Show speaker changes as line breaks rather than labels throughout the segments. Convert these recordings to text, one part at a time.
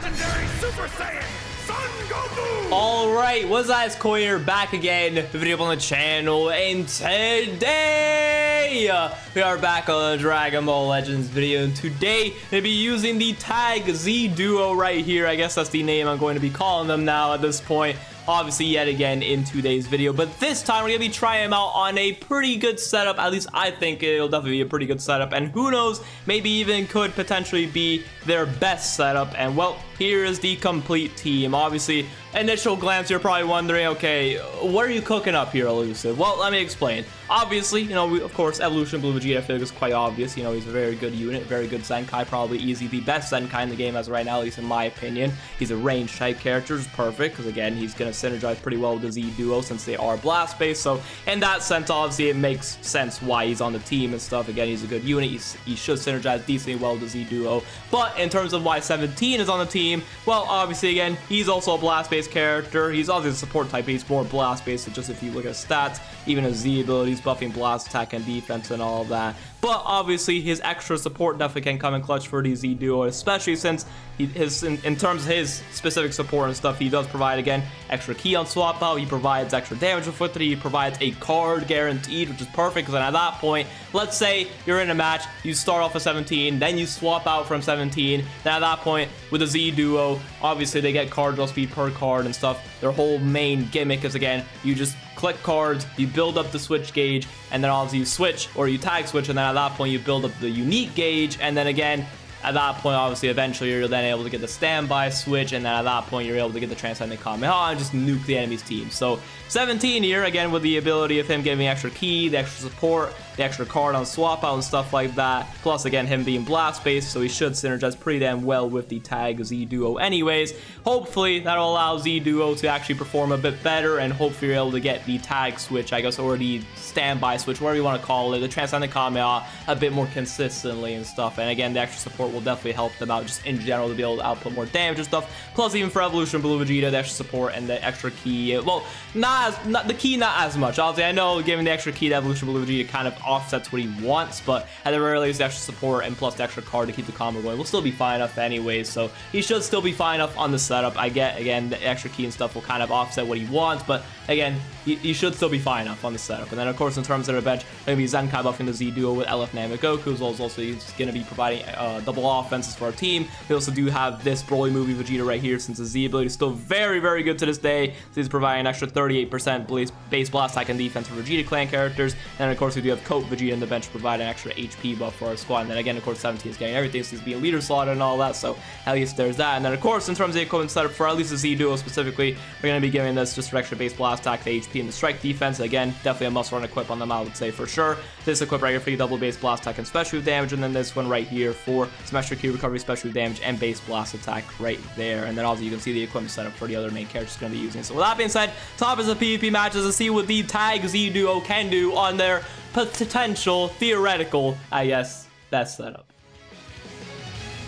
legendary Super Saiyan, Son Goku!
Alright, what's up, Koi here, back again, video up on the channel, and today, we are back on Dragon Ball Legends video, and today, I'm going to be using the Tag Z Duo right here. I guess that's the name I'm going to be calling them now at this point. Obviously, yet again in today's video, but this time we're gonna be trying them out on a pretty good setup. At least I think it'll definitely be a pretty good setup, and who knows, maybe even could potentially be their best setup. And well, here is the complete team. Obviously, initial glance, you're probably wondering, okay, what are you cooking up here, Elusive? Well, let me explain. Obviously, you know, of course, Evolution Blue Vegeta, I feel like is quite obvious. You know, he's a very good unit, very good Zenkai, probably easy the best Zenkai in the game as of right now, at least in my opinion. He's a range type character, which is perfect, because again, he's going to synergize pretty well with the Z Duo since they are blast based. So in that sense, obviously, it makes sense why he's on the team and stuff. Again, he's a good unit. He should synergize decently well with the Z Duo. But in terms of why 17 is on the team, well, obviously, again, he's also a blast based character. He's obviously a support type, but he's more blast based. So just if you look at stats, even his Z abilities, buffing blast attack and defense and all of that. But obviously his extra support definitely can come in clutch for the Z Duo, especially since in terms of his specific support and stuff, he does provide, again, extra key on swap out, he provides extra damage with it, he provides a card guaranteed, which is perfect, because then at that point, let's say you're in a match, you start off with 17, then you swap out from 17, then at that point, with the Z Duo, obviously they get card draw speed per card and stuff. Their whole main gimmick is, again, you just click cards, you build up the switch gauge, and then obviously you switch or you tag switch, and then at that point you build up the unique gauge, and then again at that point obviously eventually you're then able to get the standby switch, and then at that point you're able to get the transcendent Kamehameha and just nuke the enemy's team. So 17 here, again, with the ability of him giving extra key, the extra support, the extra card on swap out and stuff like that, plus again him being blast based, so he should synergize pretty damn well with the Tag Z Duo anyways. Hopefully that'll allow Z Duo to actually perform a bit better, and hopefully you're able to get the tag switch, I guess, or the standby switch, whatever you want to call it, the transcendent Kamehameha a bit more consistently and stuff. And again, the extra support will definitely help them out just in general to be able to output more damage and stuff. Plus, even for Evolution Blue Vegeta, the extra support and the extra key, well, not as much. Obviously, I know giving the extra key to Evolution Blue Vegeta kind of offsets what he wants, but at the very least, the extra support and plus the extra card to keep the combo going will still be fine enough anyways. So he should still be fine enough on the setup. I get, again, the extra key and stuff will kind of offset what he wants, but again, he should still be fine enough on the setup. And then, of course, in terms of the bench, maybe Zenkai buffing the Z Duo with LF Namek Goku, as well as also he's going to be providing double offenses for our team. We also do have this Broly movie Vegeta right here, since the Z ability is still very, very good to this day. So he's providing an extra 38% base blast attack and defense for Vegeta clan characters. And of course, we do have Coat Vegeta in the bench providing an extra HP buff for our squad. And then again, of course, 17 is getting everything, so he's being leader slotted and all that. So at least there's that. And then, of course, in terms of the equipment setup for at least the Z Duo specifically, we're going to be giving this just for extra base blast attack, the HP, and the strike defense. Again, definitely a must-run equip on them, I would say, for sure. This equip right here for the double base blast attack and special damage, and then this one right here for some extra Q recovery, special damage, and base blast attack right there. And then also you can see the equipment setup for the other main characters going to be using. So with that being said, top is the PvP matches to see what the Tag Z Duo can do on their potential, theoretical, I guess, best setup.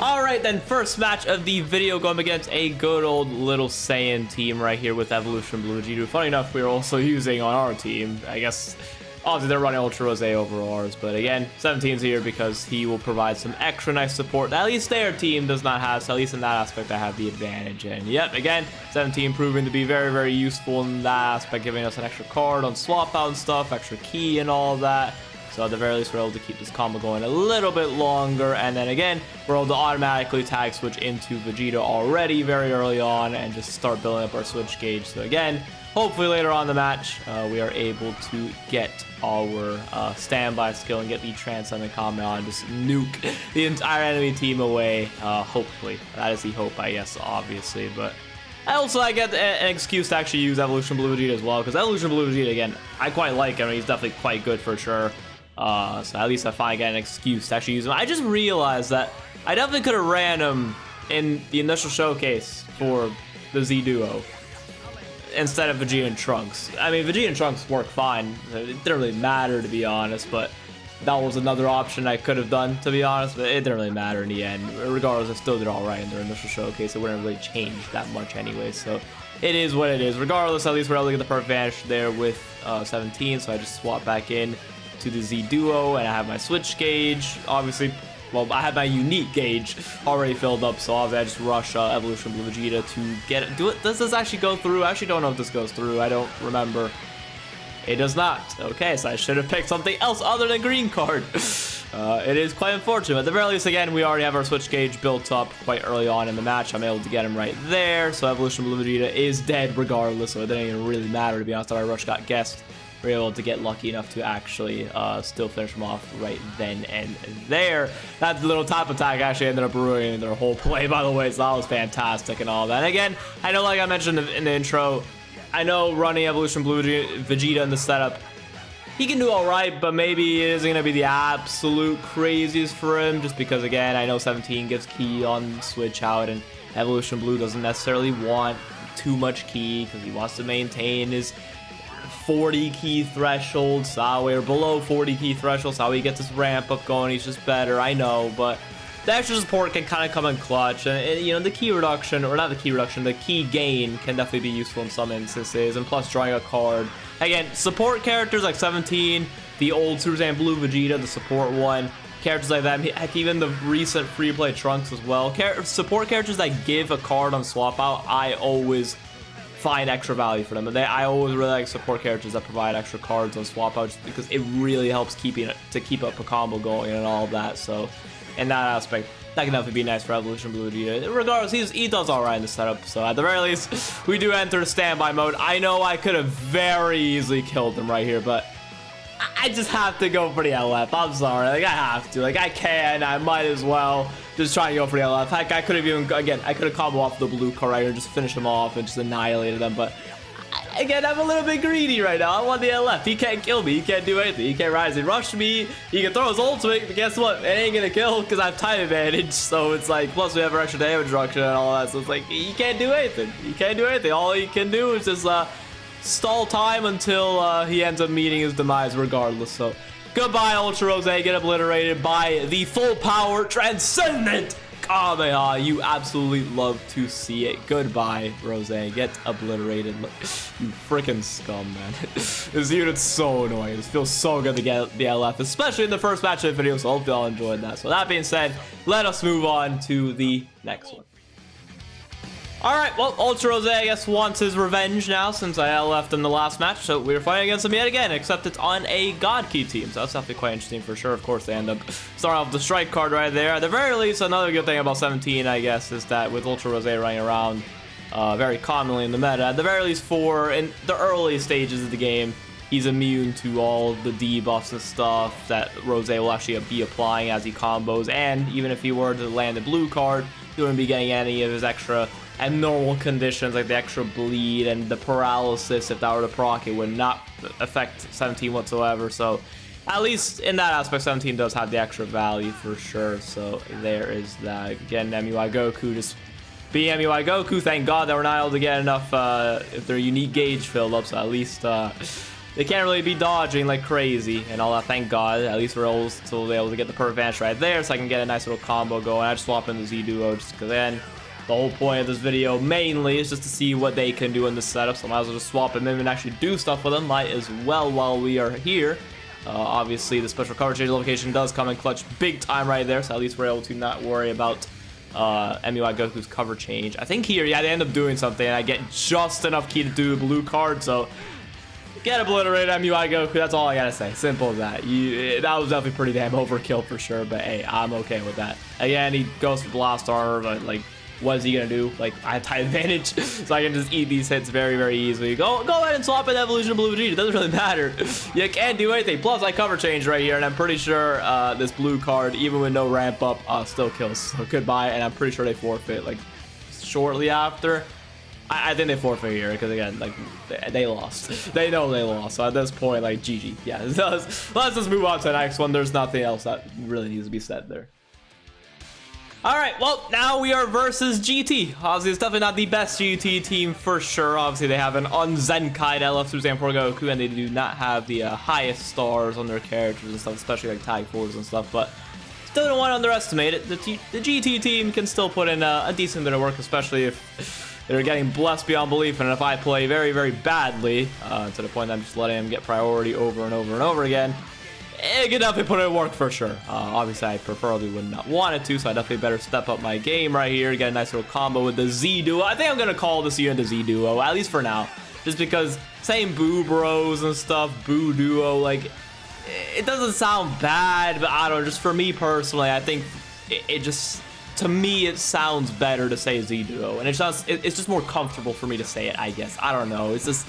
Alright then, first match of the video going against a good old little Saiyan team right here with Evolution Blue Vegeta. Funny enough, we're also using on our team, I guess, obviously they're running Ultra Rose over ours, but again, 17's here because he will provide some extra nice support that at least their team does not have, so at least in that aspect I have the advantage. And yep, again, 17 proving to be very, very useful in that aspect, giving us an extra card on swap out and stuff, extra key and all that. So at the very least, we're able to keep this combo going a little bit longer. And then again, we're able to automatically tag switch into Vegeta already very early on and just start building up our switch gauge. So again, hopefully later on in the match, we are able to get our standby skill and get the transcendent Kamehameha and just nuke the entire enemy team away. Hopefully. That is the hope, I guess, obviously. But also, I get an excuse to actually use Evolution Blue Vegeta as well, because Evolution Blue Vegeta, again, I quite like him. He's definitely quite good for sure. So at least I finally get an excuse to actually use him. I just realized that I definitely could have ran him in the initial showcase for the Z Duo instead of Vegeta and Trunks. I mean, Vegeta and Trunks work fine. It didn't really matter, to be honest, but that was another option I could have done, to be honest, but it didn't really matter in the end. Regardless, I still did all right in their initial showcase. It wouldn't really change that much anyway, so it is what it is. Regardless, at least we're able to get the perfect advantage there with 17, so I just swap back in to the Z Duo, and I have my switch gauge. Obviously, well, I had my unique gauge already filled up, so obviously I just rush Evolution Blue Vegeta to get it. Does this actually go through? I actually don't know if this goes through. I don't remember. It does not. Okay, so I should have picked something else other than green card. It is quite unfortunate. At the very least, again, we already have our switch gauge built up quite early on in the match. I'm able to get him right there. So Evolution Blue Vegeta is dead regardless, so it didn't even really matter, to be honest. Our rush got guessed. We were able to get lucky enough to actually still finish him off right then and there. That little top attack actually ended up ruining their whole play, by the way, so that was fantastic and all that. And again, I know, like I mentioned in the intro, I know running Evolution Blue Vegeta in the setup, he can do all right, but maybe it isn't going to be the absolute craziest for him, just because, again, I know 17 gives key on switch out, and Evolution Blue doesn't necessarily want too much key because he wants to maintain his 40 key threshold. So we're below 40 key threshold, so how he gets his ramp up going, he's just better, I know, but the extra support can kind of come in clutch, and you know, the key reduction, or not the key reduction, the key gain can definitely be useful in some instances, and plus drawing a card. Again, support characters like 17, the old Super Saiyan Blue Vegeta, the support one, characters like that, heck, even the recent free play Trunks as well. Support characters that give a card on swap out, I always find extra value for them. And I always really like support characters that provide extra cards on swap out, just because it really helps keep up a combo going and all of that. So in that aspect, that can definitely be nice for Evolution Blue Vegeta. Regardless, he does alright in the setup, so at the very least, we do enter standby mode. I know I could have very easily killed him right here, but I just have to go for the LF. I'm sorry, like, I have to. Like, I might as well just try and go for the LF. Heck, I could have even, again, I could have combo off the blue card right here, just finish him off and just annihilated them, but again, I'm a little bit greedy right now. I want the LF. He can't kill me. He can't do anything. He can't rise and rush me. He can throw his ultimate, but guess what? It ain't gonna kill because I have time advantage. So it's like, plus we have our extra damage reduction and all that. So it's like, he can't do anything. He can't do anything. All he can do is just stall time until he ends up meeting his demise regardless. So goodbye, Ultra Rose. Get obliterated by the full power Transcendent Kamehameha. You absolutely love to see it. Goodbye, Rose. Get obliterated. You freaking scum, man. This unit's so annoying. It feels so good to get the LF, especially in the first match of the video, so I hope y'all enjoyed that. So that being said, let us move on to the next one. Alright, well, Ultra Rose, I guess, wants his revenge now since I left in the last match, so we're fighting against him yet again, except it's on a God Key team, so that's definitely quite interesting for sure. Of course, they end up starting off with the strike card right there. At the very least, another good thing about 17, I guess, is that with Ultra Rose running around very commonly in the meta, at the very least in the early stages of the game, he's immune to all the debuffs and stuff that Rose will actually be applying as he combos, and even if he were to land a blue card, he wouldn't be getting any of his extra abnormal conditions like the extra bleed and the paralysis. If that were to proc, it would not affect 17 whatsoever. So at least in that aspect, 17 does have the extra value for sure. So there is that. Again, MUI Goku just being MUI Goku. Thank God that we're not able to get enough if their unique gauge filled up, so at least they can't really be dodging like crazy and all that. Thank God. At least we're still able to get the perfect advantage right there, so I can get a nice little combo going. I just swap in the Z Duo just because then the whole point of this video mainly is just to see what they can do in the setup, so I might as well just swap them in and actually do stuff with them. Might as well while we are here. Obviously, the special cover change location does come in clutch big time right there, so at least we're able to not worry about MUI Goku's cover change. I think here, yeah, they end up doing something, and I get just enough key to do the blue card, so get obliterated, MUI Goku. That's all I gotta say. Simple as that. That was definitely pretty damn overkill for sure, but hey, I'm okay with that. Again, he goes for Blast Armor, but like, what is he gonna do? Like, I have time advantage, so I can just eat these hits very, very easily. Go ahead and swap in Evolution Blue Vegeta. It doesn't really matter. You can't do anything. Plus, I cover change right here, and I'm pretty sure this blue card, even with no ramp up, still kills. So goodbye, and I'm pretty sure they forfeit like shortly after. I think they forfeit here because again, like they lost. They know they lost. So at this point, like GG. Yeah, let's just move on to the next one. There's nothing else that really needs to be said there. Alright, well, now we are versus GT. Obviously, it's definitely not the best GT team for sure. Obviously, they have an unzenkai'd LF Super Saiyan 4 Goku, and they do not have the highest stars on their characters and stuff, especially like Tag Force and stuff, but still don't want to underestimate it. The GT team can still put in a decent bit of work, especially if they're getting blessed beyond belief, and if I play very, very badly, to the point that I'm just letting them get priority over and over and over again, it could definitely put it in work for sure. Obviously, I preferably would not want it to, so I definitely better step up my game right here. Get a nice little combo with the Z Duo. I think I'm gonna call this unit the Z Duo, at least for now, just because saying Boo Bros and stuff, Boo Duo, like, it doesn't sound bad, but I don't know. Just for me personally, I think it just, to me, it sounds better to say Z Duo, and it's just more comfortable for me to say it, I guess. I don't know. It's just,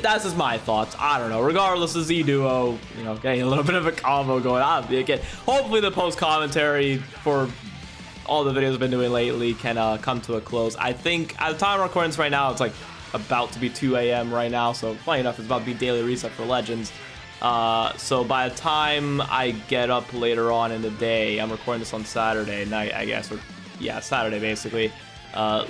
that's just my thoughts. I don't know. Regardless of Z Duo, you know, getting a little bit of a combo going on. Again, hopefully the post commentary for all the videos I've been doing lately can come to a close. I think at the time of recording this right now, it's like about to be 2 a.m. right now. So funny enough, it's about to be daily reset for Legends. So by the time I get up later on in the day, I'm recording this on Saturday night, I guess, or yeah, Saturday basically.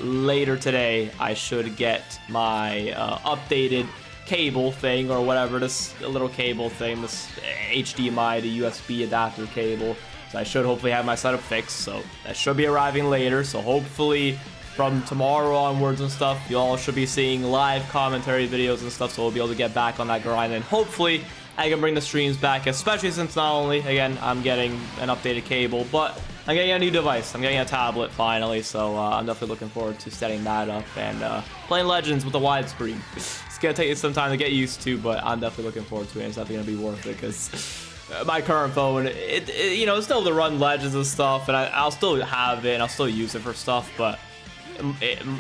Later today, I should get my updated cable thing or whatever, this little cable thing, this HDMI to USB adapter cable. So I should hopefully have my setup fixed, so that should be arriving later. So hopefully from tomorrow onwards and stuff, you all should be seeing live commentary videos and stuff, so we'll be able to get back on that grind, and hopefully I can bring the streams back, especially since not only, again, I'm getting an updated cable, but I'm getting a new device. I'm getting a tablet finally, so I'm definitely looking forward to setting that up and playing Legends with a widescreen. It's gonna take some time to get used to, but I'm definitely looking forward to it. It's definitely gonna be worth it because my current phone, you know, it's still to run Legends and stuff, and I'll still have it and I'll still use it for stuff, but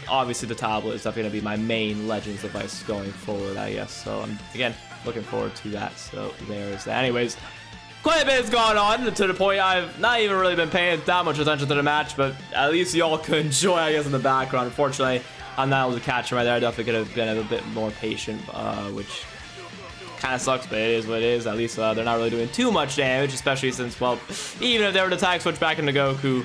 obviously the tablet is definitely gonna be my main Legends device going forward, I guess. So I'm again looking forward to that. So there's that. Anyways, quite a bit has gone on to the point I've not even really been paying that much attention to the match, but at least y'all could enjoy, I guess, in the background. Unfortunately, I'm not able to catch him right there. I definitely could have been a bit more patient, which kind of sucks, but it is what it is. At least they're not really doing too much damage, especially since, well, even if they were to tag switch back into Goku,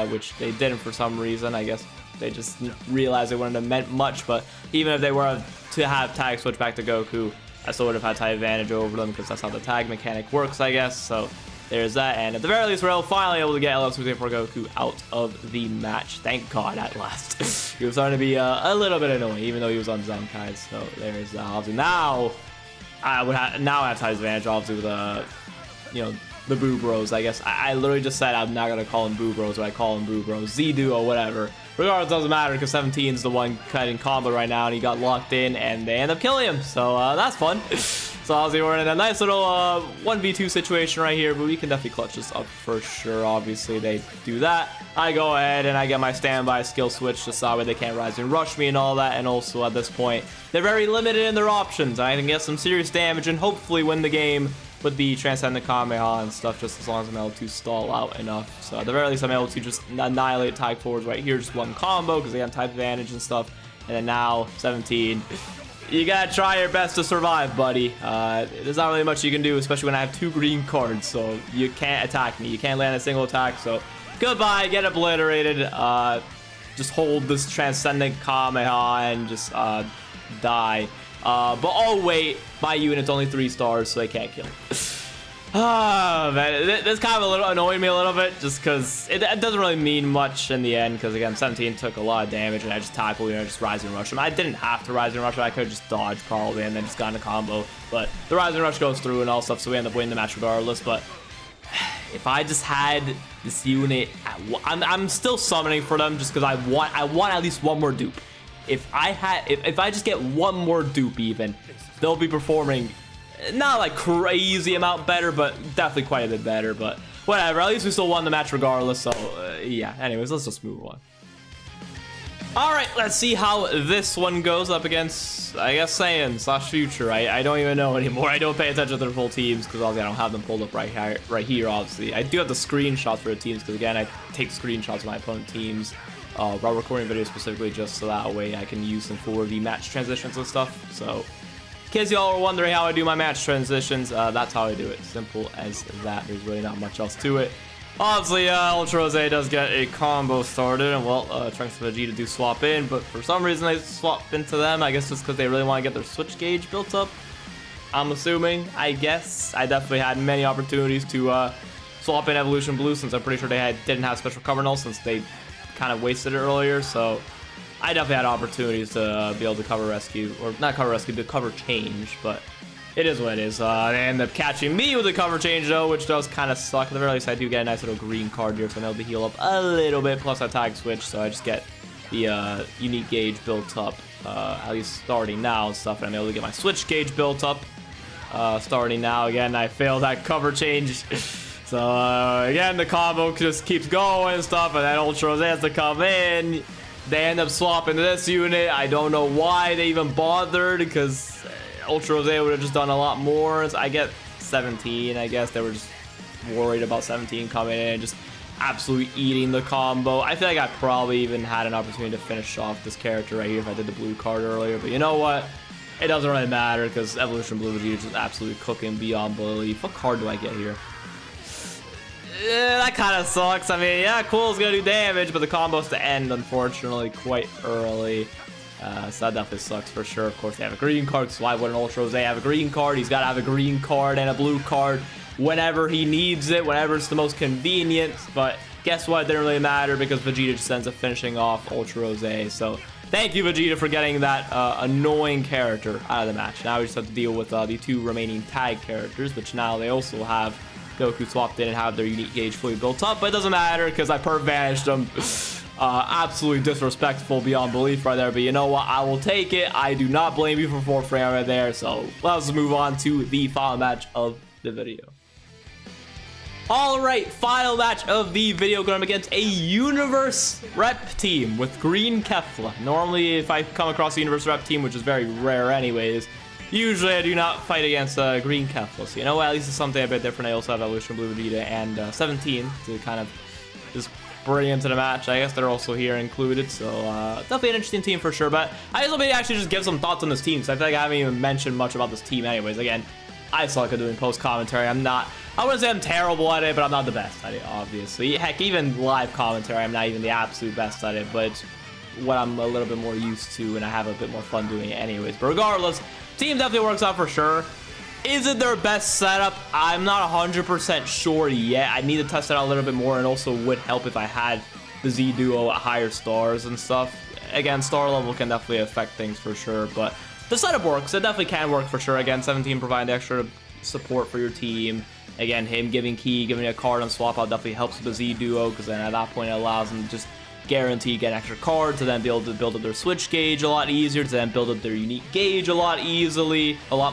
which they didn't for some reason, I guess they just realized it wouldn't have meant much, but even if they were to have tag switch back to Goku, I still would have had tie advantage over them because that's how the tag mechanic works, I guess. So there's that, and at the very least, we're finally able to get LS for Goku out of the match. Thank God, at last. He was starting to be a little bit annoying, even though he was on Zenkai. So there's that. Obviously, now I have tie advantage, obviously, with you know, the Boo Bros. I guess I literally just said I'm not gonna call them Boo Bros, but I call them Boo Bros, Z Duo, whatever. Regardless, doesn't matter because 17 is the one cutting combo right now, and he got locked in, and they end up killing him. So that's fun. So obviously we're in a nice little 1v2 situation right here, but we can definitely clutch this up for sure. Obviously they do that. I go ahead and I get my standby skill switch just so that way they can't rise and rush me and all that. And also at this point, they're very limited in their options. I can get some serious damage and hopefully win the game with the Transcendent Kamehameha and stuff, just as long as I'm able to stall out enough. So at the very least, I'm able to just annihilate tag forwards right here, just one combo, because they have type advantage and stuff. And then now, 17. You gotta try your best to survive, buddy. There's not really much you can do, especially when I have 2 green cards, so you can't attack me. You can't land a single attack, so goodbye, get obliterated. Just hold this Transcendent Kamehameha and just die. But oh wait, my unit's only 3 stars, so they can't kill. Ah, man, this kind of a little annoyed me a little bit, just because it doesn't really mean much in the end, because again, 17 took a lot of damage, and I just tackled, you know, just Rising Rush him. I didn't have to Rising Rush him, I could have just dodged probably, and then just gotten a combo, but the Rising Rush goes through and all stuff, so we end up winning the match regardless. But if I just had this unit, I'm still summoning for them, just because I want at least one more dupe. If I just get one more dupe even, they'll be performing not like crazy amount better, but definitely quite a bit better. But whatever, at least we still won the match regardless. So yeah, anyways, let's just move on. All right, let's see how this one goes up against, I guess, Saiyan / Future. I don't even know anymore. I don't pay attention to the full teams because obviously I don't have them pulled up right here, obviously. I do have the screenshots for the teams because again, I take screenshots of my opponent teams while recording videos specifically, just so that way I can use them for the match transitions and stuff. So in case y'all are wondering how I do my match transitions, that's how I do it. Simple as that. There's really not much else to it. Obviously, Ultra Rose does get a combo started, and well, Trunks and Vegeta do swap in, but for some reason they swap into them. I guess just because they really want to get their switch gauge built up. I'm assuming, I guess. I definitely had many opportunities to swap in Evolution Blue, since I'm pretty sure they didn't have special cover null, since they kind of wasted it earlier. So I definitely had opportunities to be able to cover rescue, or not cover rescue, to cover change, but it is what it is. They end up catching me with a cover change though, which does kind of suck. At the very least, I do get a nice little green card here, so I'm able to heal up a little bit. Plus, I tag switch, so I just get the unique gauge built up, at least starting now and stuff. And I'm able to get my switch gauge built up starting now. Again, I failed that cover change. So again, the combo just keeps going and stuff, and then Ultra Rose has to come in. They end up swapping this unit. I don't know why they even bothered, because Ultra Rose would have just done a lot more. So I get 17. I guess they were just worried about 17 coming in and just absolutely eating the combo. I feel like I probably even had an opportunity to finish off this character right here if I did the blue card earlier. But you know what? It doesn't really matter, because Evolution Blue Vegeta is just absolutely cooking beyond belief. What card do I get here? Yeah, that kind of sucks. I mean, yeah, cool, it's gonna do damage, but the combo's to end, unfortunately, quite early. So that definitely sucks for sure. Of course, they have a green card, so why wouldn't Ultra Rose have a green card? He's got to have a green card and a blue card whenever he needs it, whenever it's the most convenient. But guess what? It didn't really matter, because Vegeta just ends up finishing off Ultra Rose. So thank you, Vegeta, for getting that annoying character out of the match. Now we just have to deal with the 2 remaining tag characters, which now they also have Goku swapped in and have their unique gauge fully built up, but it doesn't matter because I perp vanished them. Absolutely disrespectful beyond belief right there, but you know what? I will take it. I do not blame you for forfeiting right there, so let's move on to the final match of the video. Alright, final match of the video, going up against a Universe Rep team with Green Kefla. Normally, if I come across a Universe Rep team, which is very rare anyways, usually I do not fight against Green Kefla. So you know what, at least it's something a bit different. I also have Evolution Blue Vegeta and 17 to kind of just bring into the match. I guess they're also here included, so definitely an interesting team for sure. But I just want to actually just give some thoughts on this team, so I feel like I haven't even mentioned much about this team anyways. Again, I suck at doing post commentary. I wouldn't say I'm terrible at it, but I'm not the best at it, obviously. Heck, even live commentary, I'm not even the absolute best at it, but it's what I'm a little bit more used to, and I have a bit more fun doing it anyways. But regardless, team definitely works out for sure. Is it their best setup? I'm not 100% sure yet. I need to test it out a little bit more, and also would help if I had the Z Duo at higher stars and stuff. Again, star level can definitely affect things for sure, but the setup works. It definitely can work for sure. Again, 17 providing extra support for your team. Again, him giving a card on swap out definitely helps with the Z Duo, because then at that point it allows them to just guarantee get extra cards to then be able to build up their switch gauge a lot easier, to then build up their unique gauge a lot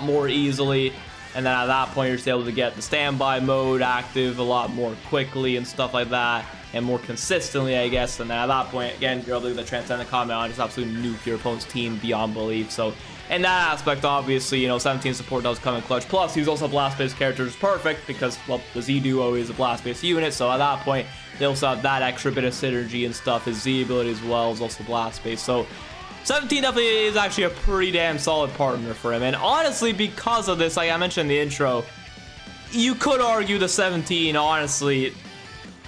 more easily, and then at that point you're just able to get the standby mode active a lot more quickly and stuff like that, and more consistently, I guess. And then at that point, again, you're able to get the Transcendent comment on, just absolutely nuke your opponent's team beyond belief. So in that aspect, obviously, you know, 17 support does come in clutch. Plus, he's also a blast-based character, is perfect because, well, the Z Duo is a blast-based unit. So at that point, they also have that extra bit of synergy and stuff. His Z ability as well is also blast-based. So 17 definitely is actually a pretty damn solid partner for him. And honestly, because of this, like I mentioned in the intro, you could argue the 17, honestly,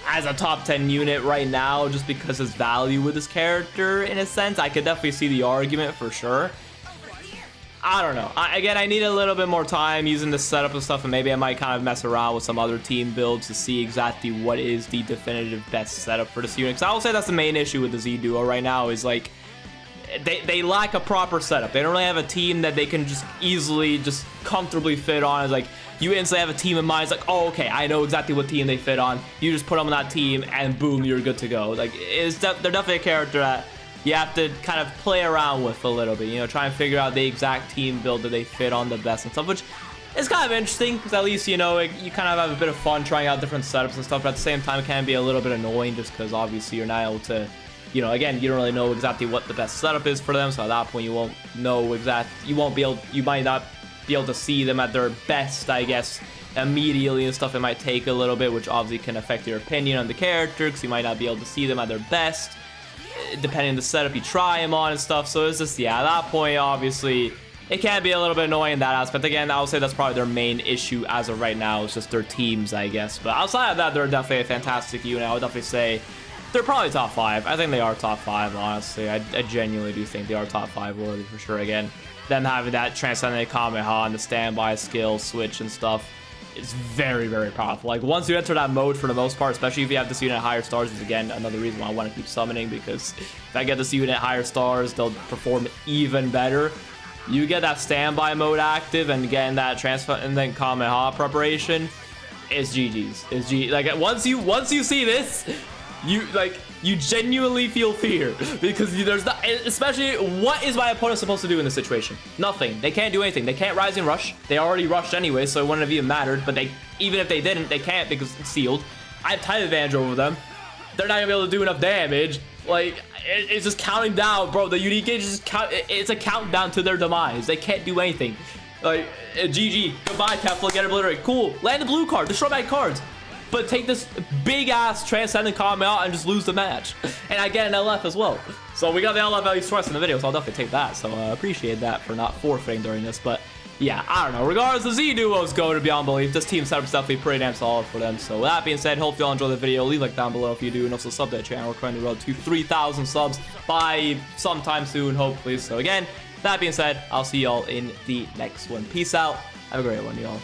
as a top 10 unit right now, just because his value with his character, in a sense. I could definitely see the argument for sure. I don't know. Again, I need a little bit more time using this setup and stuff, and maybe I might kind of mess around with some other team builds to see exactly what is the definitive best setup for this unit. Because I will say that's the main issue with the Z Duo right now, is like they lack a proper setup. They don't really have a team that they can just easily, just comfortably fit on. It's like you instantly have a team in mind. It's like, oh, okay, I know exactly what team they fit on. You just put them on that team, and boom, you're good to go. Like they're definitely a character that you have to kind of play around with a little bit, you know, try and figure out the exact team build that they fit on the best and stuff, which is kind of interesting, because at least, you know, you kind of have a bit of fun trying out different setups and stuff, but at the same time it can be a little bit annoying, just because obviously you're not able to, you know, again, you don't really know exactly what the best setup is for them, so at that point you won't know you might not be able to see them at their best, I guess, immediately and stuff. It might take a little bit, which obviously can affect your opinion on the character, because you might not be able to see them at their best depending on the setup you try him on and stuff. So it's just, yeah, at that point, obviously, it can be a little bit annoying in that aspect. Again, I would say that's probably their main issue as of right now. It's just their teams, I guess. But outside of that, they're definitely a fantastic unit. I would definitely say they're probably top 5. I think they are top 5, honestly. I genuinely do think they are top 5 worthy for sure. Again, them having that Transcendent Kamehameha and the standby skill switch and stuff, it's very, very powerful. Like, once you enter that mode, for the most part, especially if you have this unit at higher stars, is again another reason why I want to keep summoning, because if I get this unit at higher stars, they'll perform even better. you get that standby mode active and getting that transfer and then Kamehameha preparation, it's GG's. It's G. Like once you see this, you genuinely feel fear because there's not, especially what is my opponent supposed to do in this situation? Nothing. They can't do anything. They can't rise and rush. They already rushed anyway, so it wouldn't have even mattered. But even if they didn't, they can't because it's sealed. I have time advantage over them. They're not gonna be able to do enough damage. Like it's just counting down, bro. The unique gauge is it's a countdown to their demise. They can't do anything. Like GG. Goodbye, Kefla. Get obliterated. Cool. Land the blue card. Destroy my cards. But take this big ass transcendent comment out and just lose the match. And I get an LF as well. So we got the LF at least twice in the video, so I'll definitely take that. So appreciate that for not forfeiting during this. But yeah, I don't know. Regardless, the Z duo is going to beyond belief. This team setup is definitely pretty damn solid for them. So with that being said, hope y'all enjoy the video. Leave a like down below if you do, and also sub to the channel. We're currently road to 3,000 subs by sometime soon, hopefully. So again, that being said, I'll see y'all in the next one. Peace out. Have a great one, y'all.